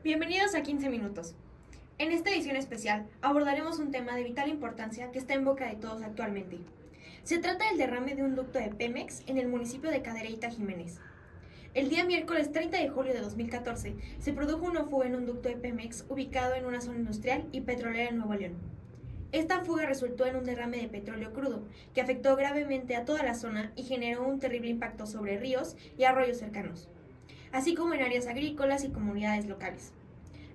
Bienvenidos a 15 minutos. En esta edición especial abordaremos un tema de vital importancia que está en boca de todos actualmente. Se trata del derrame de un ducto de Pemex en el municipio de Cadereyta, Jiménez. El día miércoles 30 de julio de 2014 se produjo una fuga en un ducto de Pemex ubicado en una zona industrial y petrolera en Nuevo León. Esta fuga resultó en un derrame de petróleo crudo que afectó gravemente a toda la zona y generó un terrible impacto sobre ríos y arroyos cercanos, así como en áreas agrícolas y comunidades locales.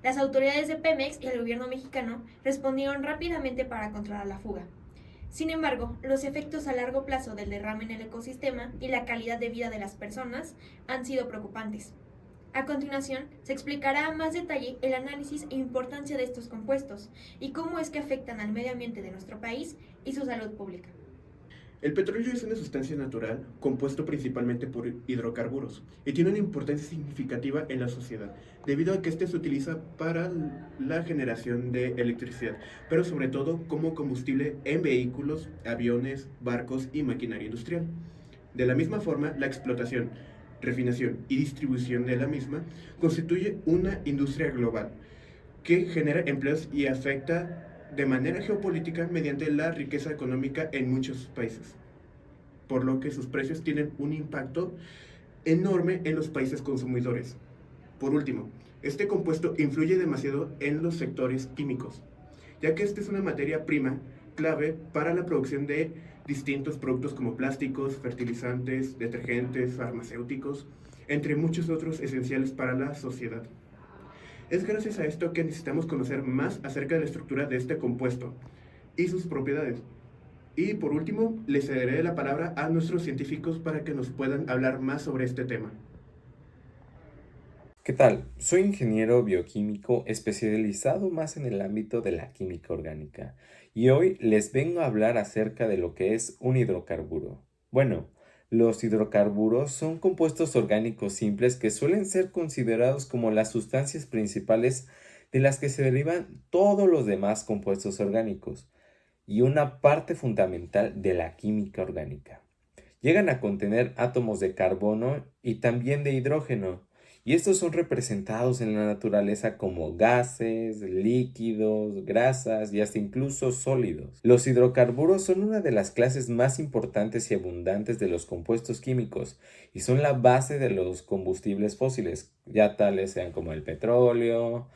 Las autoridades de Pemex y el gobierno mexicano respondieron rápidamente para controlar la fuga. Sin embargo, los efectos a largo plazo del derrame en el ecosistema y la calidad de vida de las personas han sido preocupantes. A continuación, se explicará a más detalle el análisis e importancia de estos compuestos y cómo es que afectan al medio ambiente de nuestro país y su salud pública. El petróleo es una sustancia natural compuesto principalmente por hidrocarburos y tiene una importancia significativa en la sociedad, debido a que este se utiliza para la generación de electricidad, pero sobre todo como combustible en vehículos, aviones, barcos y maquinaria industrial. De la misma forma, la explotación, refinación y distribución de la misma constituye una industria global que genera empleos y afecta de manera geopolítica mediante la riqueza económica en muchos países, por lo que sus precios tienen un impacto enorme en los países consumidores. Por último, este compuesto influye demasiado en los sectores químicos, ya que esta es una materia prima clave para la producción de distintos productos como plásticos, fertilizantes, detergentes, farmacéuticos, entre muchos otros esenciales para la sociedad. Es gracias a esto que necesitamos conocer más acerca de la estructura de este compuesto y sus propiedades. Y por último, les cederé la palabra a nuestros científicos para que nos puedan hablar más sobre este tema. ¿Qué tal? Soy ingeniero bioquímico especializado más en el ámbito de la química orgánica y hoy les vengo a hablar acerca de lo que es un hidrocarburo. Bueno, los hidrocarburos son compuestos orgánicos simples que suelen ser considerados como las sustancias principales de las que se derivan todos los demás compuestos orgánicos y una parte fundamental de la química orgánica. Llegan a contener átomos de carbono y también de hidrógeno, y estos son representados en la naturaleza como gases, líquidos, grasas y hasta incluso sólidos. Los hidrocarburos son una de las clases más importantes y abundantes de los compuestos químicos y son la base de los combustibles fósiles, ya tales sean como el petróleo,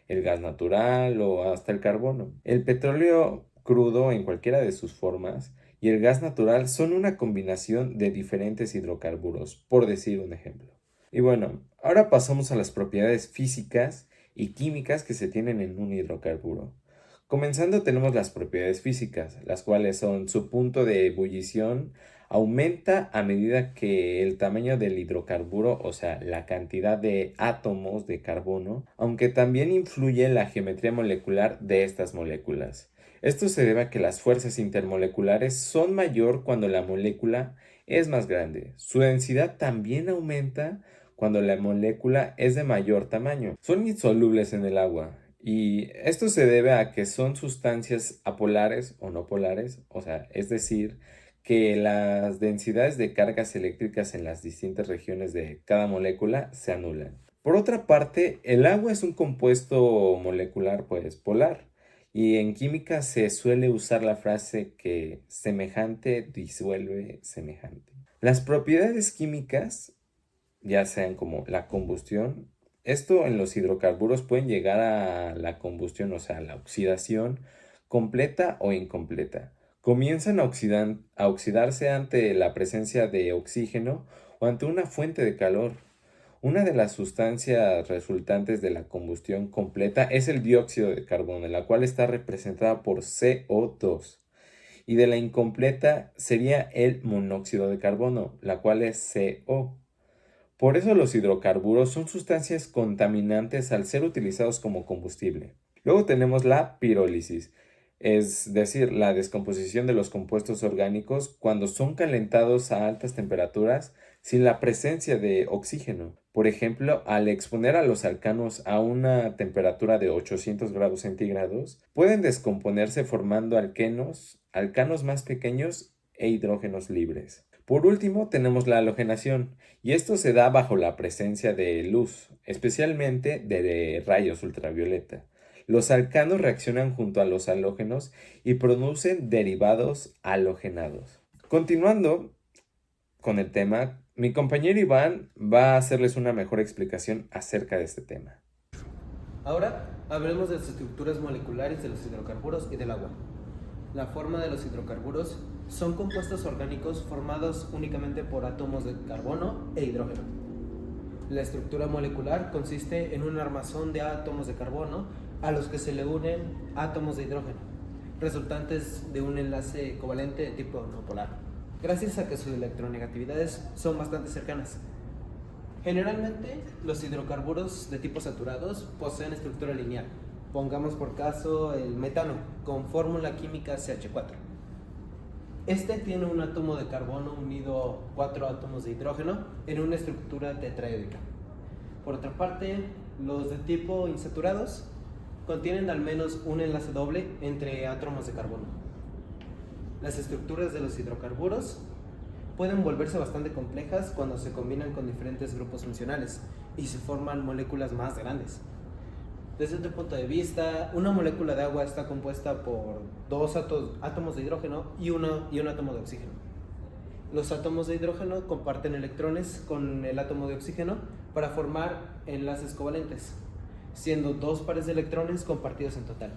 el gas natural o hasta el carbono. El petróleo crudo en cualquiera de sus formas y el gas natural son una combinación de diferentes hidrocarburos, por decir un ejemplo. Y bueno, ahora pasamos a las propiedades físicas y químicas que se tienen en un hidrocarburo. Comenzando tenemos las propiedades físicas, las cuales son su punto de ebullición aumenta a medida que el tamaño del hidrocarburo, o sea, la cantidad de átomos de carbono, aunque también influye la geometría molecular de estas moléculas. Esto se debe a que las fuerzas intermoleculares son mayor cuando la molécula es más grande. Su densidad también aumenta cuando la molécula es de mayor tamaño. Son insolubles en el agua y esto se debe a que son sustancias apolares o no polares, o sea, es decir, que las densidades de cargas eléctricas en las distintas regiones de cada molécula se anulan. Por otra parte, el agua es un compuesto molecular pues polar. Y en química se suele usar la frase que semejante disuelve semejante. Las propiedades químicas, ya sean como la combustión, esto en los hidrocarburos pueden llegar a la combustión, o sea, la oxidación completa o incompleta. Comienzan a oxidarse ante la presencia de oxígeno o ante una fuente de calor. Una de las sustancias resultantes de la combustión completa es el dióxido de carbono, la cual está representada por CO2. Y de la incompleta sería el monóxido de carbono, la cual es CO. Por eso los hidrocarburos son sustancias contaminantes al ser utilizados como combustible. Luego tenemos la pirólisis, es decir, la descomposición de los compuestos orgánicos cuando son calentados a altas temperaturas sin la presencia de oxígeno. Por ejemplo, al exponer a los alcanos a una temperatura de 800 grados centígrados, pueden descomponerse formando alcanos más pequeños e hidrógenos libres. Por último, tenemos la halogenación, y esto se da bajo la presencia de luz, especialmente de rayos ultravioleta. Los alcanos reaccionan junto a los halógenos y producen derivados halogenados. Continuando con el tema, mi compañero Iván va a hacerles una mejor explicación acerca de este tema. Ahora hablemos de las estructuras moleculares de los hidrocarburos y del agua. La forma de los hidrocarburos son compuestos orgánicos formados únicamente por átomos de carbono e hidrógeno. La estructura molecular consiste en un armazón de átomos de carbono a los que se le unen átomos de hidrógeno, resultantes de un enlace covalente de tipo no polar, gracias a que sus electronegatividades son bastante cercanas. Generalmente, los hidrocarburos de tipo saturados poseen estructura lineal. Pongamos por caso el metano, con fórmula química CH4. Este tiene un átomo de carbono unido a 4 átomos de hidrógeno en una estructura tetraédrica. Por otra parte, los de tipo insaturados contienen al menos un enlace doble entre átomos de carbono. Las estructuras de los hidrocarburos pueden volverse bastante complejas cuando se combinan con diferentes grupos funcionales y se forman moléculas más grandes. Desde este punto de vista, una molécula de agua está compuesta por 2 átomos de hidrógeno y un átomo de oxígeno. Los átomos de hidrógeno comparten electrones con el átomo de oxígeno para formar enlaces covalentes, siendo 2 pares de electrones compartidos en total.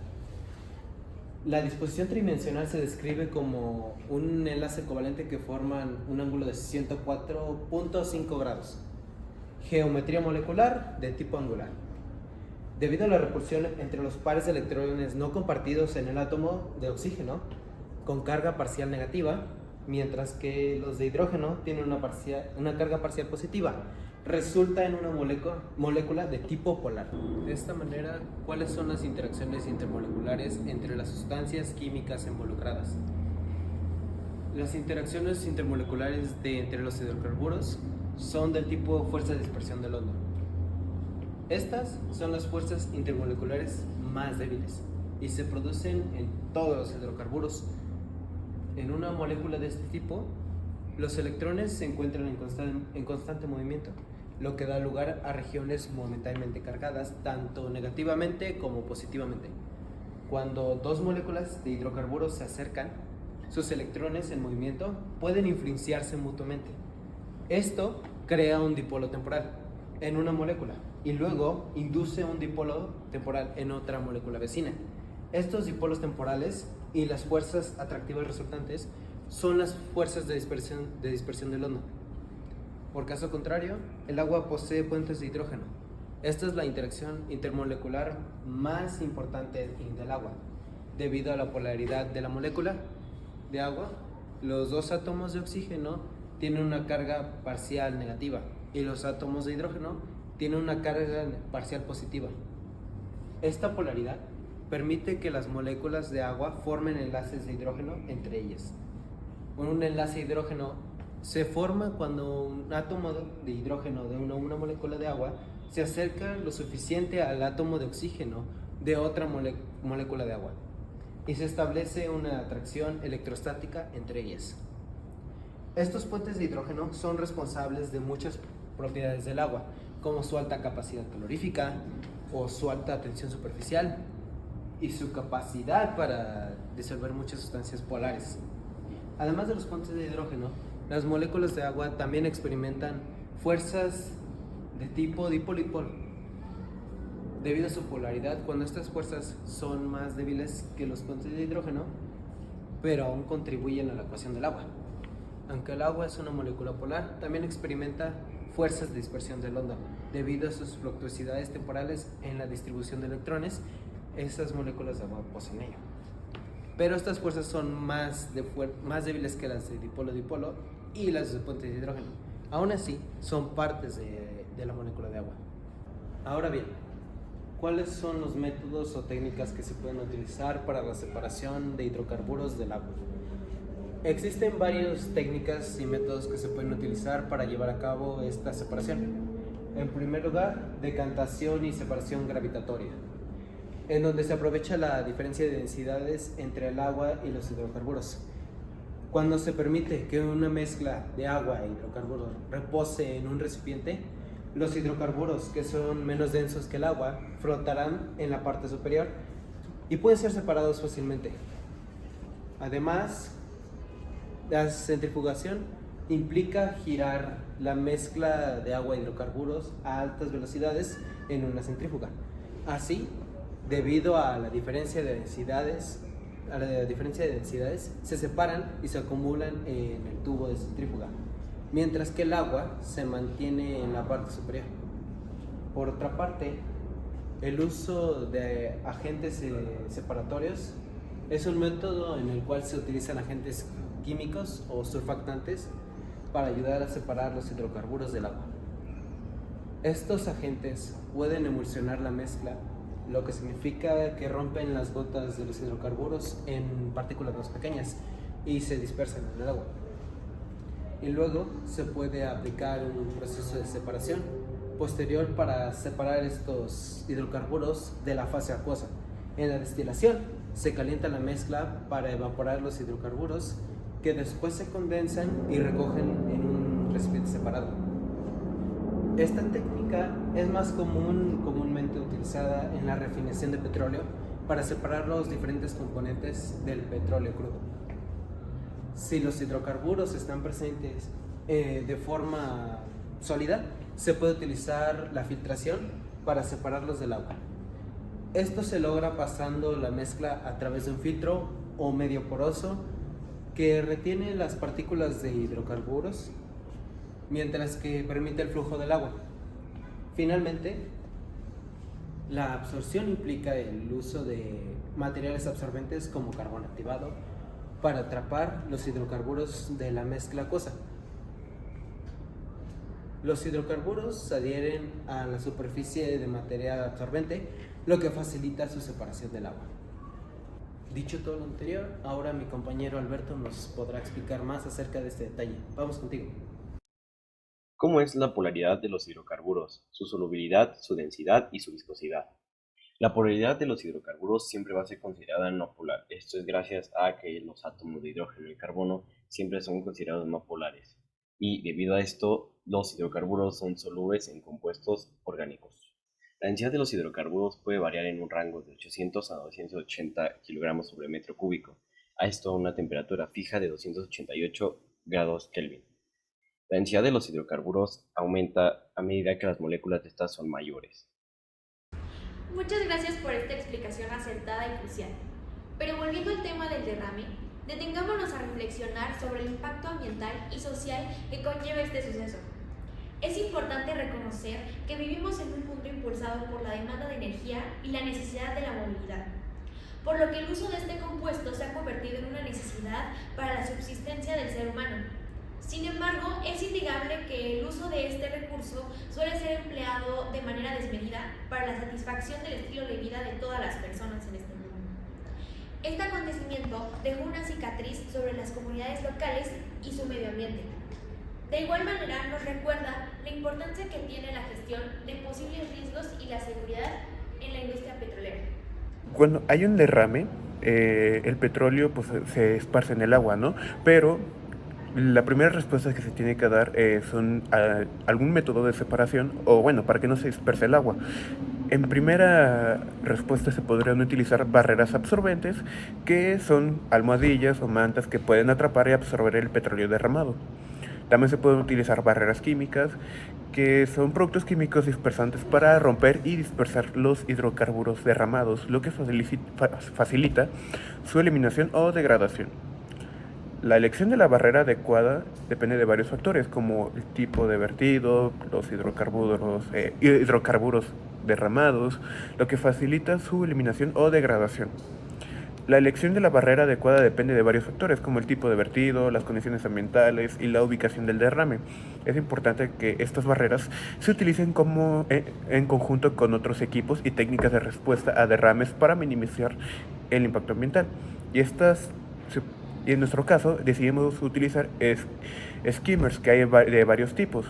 La disposición tridimensional se describe como un enlace covalente que forman un ángulo de 104.5 grados. Geometría molecular de tipo angular. Debido a la repulsión entre los pares de electrones no compartidos en el átomo de oxígeno, con carga parcial negativa, mientras que los de hidrógeno tienen una carga parcial positiva, resulta en una molécula de tipo polar. De esta manera, ¿cuáles son las interacciones intermoleculares entre las sustancias químicas involucradas? Las interacciones intermoleculares entre los hidrocarburos son del tipo fuerza de dispersión de London. Estas son las fuerzas intermoleculares más débiles y se producen en todos los hidrocarburos. En una molécula de este tipo, los electrones se encuentran en constante movimiento, lo que da lugar a regiones momentáneamente cargadas, tanto negativamente como positivamente. Cuando 2 moléculas de hidrocarburos se acercan, sus electrones en movimiento pueden influenciarse mutuamente. Esto crea un dipolo temporal en una molécula y luego induce un dipolo temporal en otra molécula vecina. Estos dipolos temporales y las fuerzas atractivas resultantes son las fuerzas de dispersión de London. Por caso contrario, el agua posee puentes de hidrógeno. Esta es la interacción intermolecular más importante del agua. Debido a la polaridad de la molécula de agua, los 2 átomos de oxígeno tienen una carga parcial negativa y los átomos de hidrógeno tienen una carga parcial positiva. Esta polaridad permite que las moléculas de agua formen enlaces de hidrógeno entre ellas. Un enlace de hidrógeno se forma cuando un átomo de hidrógeno de una molécula de agua se acerca lo suficiente al átomo de oxígeno de otra molécula de agua y se establece una atracción electrostática entre ellas. Estos puentes de hidrógeno son responsables de muchas propiedades del agua, como su alta capacidad calorífica o su alta tensión superficial y su capacidad para disolver muchas sustancias polares. Además de los puentes de hidrógeno, las moléculas de agua también experimentan fuerzas de tipo dipolo-dipolo. Debido a su polaridad, cuando estas fuerzas son más débiles que los puentes de hidrógeno, pero aún contribuyen a la ecuación del agua. Aunque el agua es una molécula polar, también experimenta fuerzas de dispersión de London. Debido a sus fluctuosidades temporales en la distribución de electrones, esas moléculas de agua poseen ello. Pero estas fuerzas son más débiles que las de dipolo-dipolo y las de puentes de hidrógeno. Aún así, son partes de la molécula de agua. Ahora bien, ¿cuáles son los métodos o técnicas que se pueden utilizar para la separación de hidrocarburos del agua? Existen varias técnicas y métodos que se pueden utilizar para llevar a cabo esta separación. En primer lugar, decantación y separación gravitatoria, en donde se aprovecha la diferencia de densidades entre el agua y los hidrocarburos. Cuando se permite que una mezcla de agua e hidrocarburos repose en un recipiente, los hidrocarburos, que son menos densos que el agua, flotarán en la parte superior y pueden ser separados fácilmente. Además, la centrifugación implica girar la mezcla de agua e hidrocarburos a altas velocidades en una centrífuga. Así, debido a la diferencia de densidades, se separan y se acumulan en el tubo de centrífuga, mientras que el agua se mantiene en la parte superior. Por otra parte, el uso de agentes separatorios es un método en el cual se utilizan agentes químicos o surfactantes para ayudar a separar los hidrocarburos del agua. Estos agentes pueden emulsionar la mezcla, lo que significa que rompen las gotas de los hidrocarburos en partículas más pequeñas y se dispersan en el agua. Y luego se puede aplicar un proceso de separación posterior para separar estos hidrocarburos de la fase acuosa. En la destilación se calienta la mezcla para evaporar los hidrocarburos, que después se condensan y recogen en un recipiente separado. Esta técnica es más comúnmente utilizada en la refinación de petróleo para separar los diferentes componentes del petróleo crudo. Si los hidrocarburos están presentes de forma sólida, se puede utilizar la filtración para separarlos del agua. Esto se logra pasando la mezcla a través de un filtro o medio poroso que retiene las partículas de hidrocarburos, mientras que permite el flujo del agua. Finalmente, la absorción implica el uso de materiales absorbentes como carbón activado para atrapar los hidrocarburos de la mezcla acuosa. Los hidrocarburos se adhieren a la superficie de material absorbente, lo que facilita su separación del agua. Dicho todo lo anterior, ahora mi compañero Alberto nos podrá explicar más acerca de este detalle. Vamos contigo. ¿Cómo es la polaridad de los hidrocarburos? Su solubilidad, su densidad y su viscosidad. La polaridad de los hidrocarburos siempre va a ser considerada no polar. Esto es gracias a que los átomos de hidrógeno y carbono siempre son considerados no polares. Y debido a esto, los hidrocarburos son solubles en compuestos orgánicos. La densidad de los hidrocarburos puede variar en un rango de 800 a 280 kilogramos sobre metro cúbico. A esto a una temperatura fija de 288 grados Kelvin. La densidad de los hidrocarburos aumenta a medida que las moléculas de estas son mayores. Muchas gracias por esta explicación acertada y crucial. Pero volviendo al tema del derrame, detengámonos a reflexionar sobre el impacto ambiental y social que conlleva este suceso. Es importante reconocer que vivimos en un mundo impulsado por la demanda de energía y la necesidad de la movilidad, por lo que el uso de este compuesto se ha convertido en una necesidad para la subsistencia del ser humano. Sin embargo, es innegable que el uso de este recurso suele ser empleado de manera desmedida para la satisfacción del estilo de vida de todas las personas en este mundo. Este acontecimiento dejó una cicatriz sobre las comunidades locales y su medio ambiente. De igual manera, nos recuerda la importancia que tiene la gestión de posibles riesgos y la seguridad en la industria petrolera. Cuando hay un derrame, el petróleo pues, se esparce en el agua, ¿no? Pero la primera respuesta que se tiene que dar son algún método de separación, o bueno, para que no se disperse el agua. En primera respuesta se podrían utilizar barreras absorbentes, que son almohadillas o mantas que pueden atrapar y absorber el petróleo derramado. También se pueden utilizar barreras químicas, que son productos químicos dispersantes para romper y dispersar los hidrocarburos derramados, lo que facilita su eliminación o degradación. La elección de la barrera adecuada depende de varios factores, como el tipo de vertido, los hidrocarburos derramados, lo que facilita su eliminación o degradación. La elección de la barrera adecuada depende de varios factores, como el tipo de vertido, las condiciones ambientales y la ubicación del derrame. Es importante que estas barreras se utilicen en conjunto con otros equipos y técnicas de respuesta a derrames para minimizar el impacto ambiental. Y en nuestro caso decidimos utilizar skimmers, que hay de varios tipos: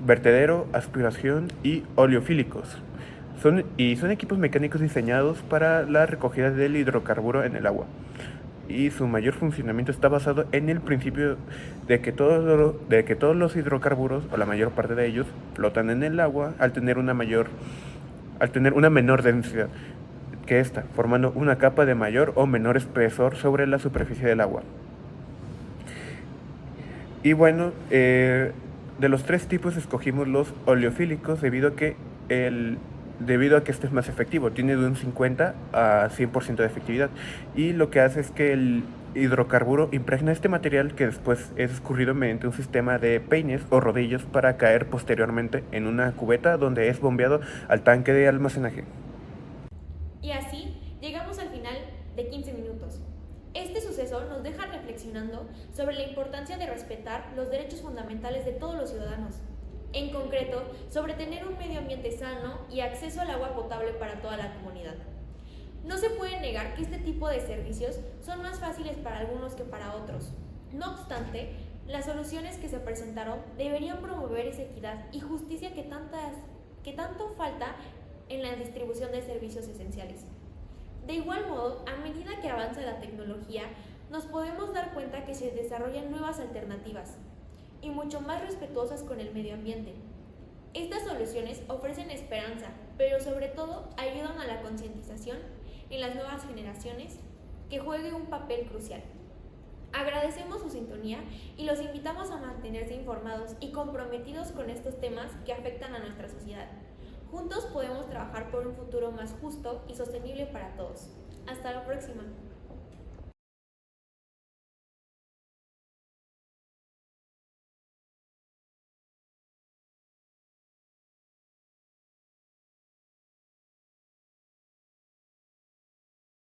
vertedero, aspiración y oleofílicos. Son equipos mecánicos diseñados para la recogida del hidrocarburo en el agua. y su mayor funcionamiento está basado en el principio de que todos los hidrocarburos, o la mayor parte de ellos, flotan en el agua al tener una menor densidad que esta, formando una capa de mayor o menor espesor sobre la superficie del agua. Y bueno, de los tres tipos escogimos los oleofílicos debido a que este es más efectivo, tiene de un 50 a 100% de efectividad, y lo que hace es que el hidrocarburo impregna este material que después es escurrido mediante un sistema de peines o rodillos para caer posteriormente en una cubeta donde es bombeado al tanque de almacenaje. Y así llegamos al final de 15 minutos. Este suceso nos deja reflexionando sobre la importancia de respetar los derechos fundamentales de todos los ciudadanos, en concreto sobre tener un medio ambiente sano y acceso al agua potable para toda la comunidad. No se puede negar que este tipo de servicios son más fáciles para algunos que para otros. No obstante, las soluciones que se presentaron deberían promover esa equidad y justicia que tanto falta en la distribución de servicios esenciales. De igual modo, a medida que avanza la tecnología, nos podemos dar cuenta que se desarrollan nuevas alternativas y mucho más respetuosas con el medio ambiente. Estas soluciones ofrecen esperanza, pero sobre todo ayudan a la concientización en las nuevas generaciones que juegue un papel crucial. Agradecemos su sintonía y los invitamos a mantenerse informados y comprometidos con estos temas que afectan a nuestra sociedad. Juntos podemos trabajar por un futuro más justo y sostenible para todos. Hasta la próxima.